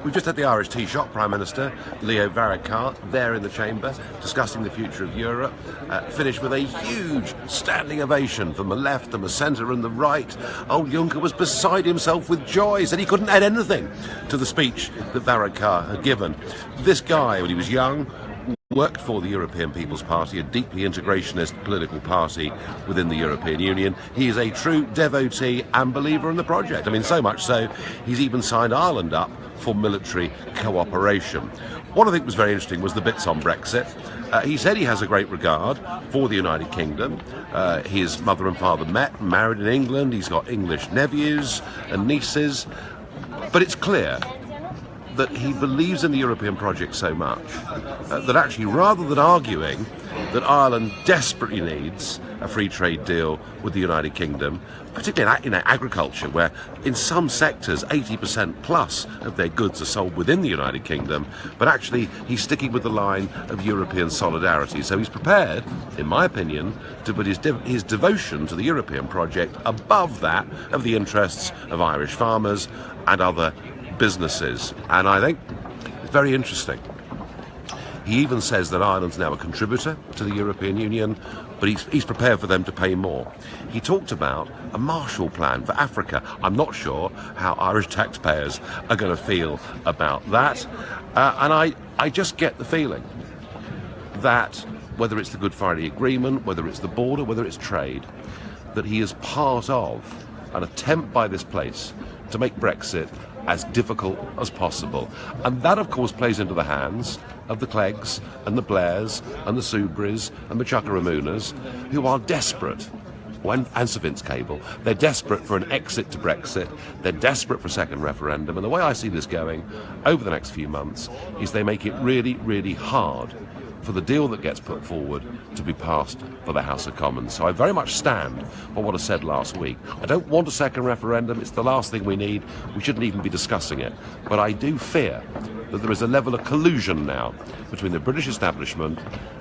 We've just had the Irish Taoiseach Prime Minister, Nigel Farage, there in the chamber, discussing the future of Europe, finished with a huge standing ovation from the left and the centre and the right. Old Juncker was beside himself with joy, said he couldn't add anything to the speech that Farage had given. This guy, when he was young, worked for the European People's Party, a deeply integrationist political party within the European Union. He is a true devotee and believer in the project. I mean, so much so, he's even signed Ireland up for military cooperation. What I think was very interesting was the bits on Brexit. He said he has a great regard for the United Kingdom. His mother and father met, married in England. He's got English nephews and nieces. But it's clear that he believes in the European project so much that actually, rather than arguing that Ireland desperately needs a free trade deal with the United Kingdom, particularly in agriculture, where in some sectors 80% plus of their goods are sold within the United Kingdom, but actually he's sticking with the line of European solidarity. So he's prepared, in my opinion, to put his devotion to the European project above that of the interests of Irish farmers and other businesses. And I think it's very interesting. He even says that Ireland's now a contributor to the European Union, but he's prepared for them to pay more. He talked about a Marshall Plan for Africa. I'm not sure how Irish taxpayers are going to feel about that. And I just get the feeling that whether it's the Good Friday Agreement, whether it's the border, whether it's trade, that he is part of an attempt by this place to make Brexit as difficult as possible. And that, of course, plays into the hands of the Cleggs and the Blairs and the Soubries and the Chuckarumunas, who are desperate, and Sir Vince Cable, they're desperate for an exit to Brexit, they're desperate for a second referendum, and the way I see this going over the next few months is they make it really, really hard for the deal that gets put forward to be passed for the House of Commons. So I very much stand for what I said last week. I don't want a second referendum. It's the last thing we need. We shouldn't even be discussing it. But I do fear that there is a level of collusion now between the British establishment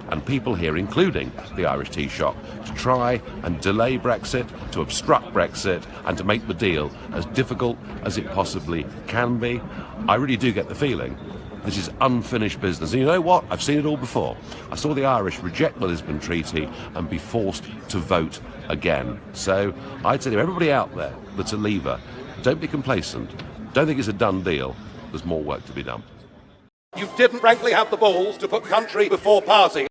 and people here, including the Irish Taoiseach, to try and delay Brexit, to obstruct Brexit, and to make the deal as difficult as it possibly can be. I really do get the feeling this is unfinished business. And you know what? I've seen it all before. I saw the Irish reject the Lisbon Treaty and be forced to vote again. So I tell you, everybody out there that's a leaver, don't be complacent. Don't think it's a done deal. There's more work to be done. You didn't frankly have the balls to put country before party.